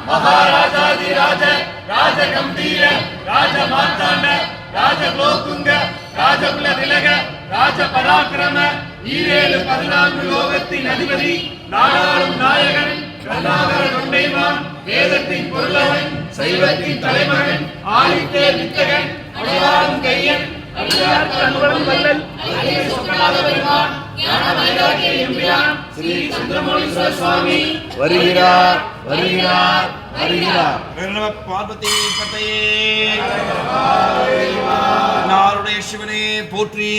महाराजाधिराज राजगंभीर राजमार्तांड राजगोतुंग राजकुलतिलक राजपराक्रम ஈரேழு 14 லோகத்தின் அதிபதி நாடாளும் நாயகன் கருணாகர தொண்டைமான் வேதத்தின் பொருளவன் சைவத்தின் தலைமகன் ஆதித்தே வித்தகன் அடையாளம் கையன் அடியார்க்கு அன்புடன் வல்லல் அரிய சொக்கநாத பெருமான் ஞான வைராகிய எம்பிரான் ஸ்ரீ சுந்தரமௌலீஸ்வர சுவாமி வருகிறார் வருகிறார் வருகிறார். நம பார்வதி பதையே நாருடைய சிவனே போற்றி.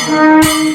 Bye.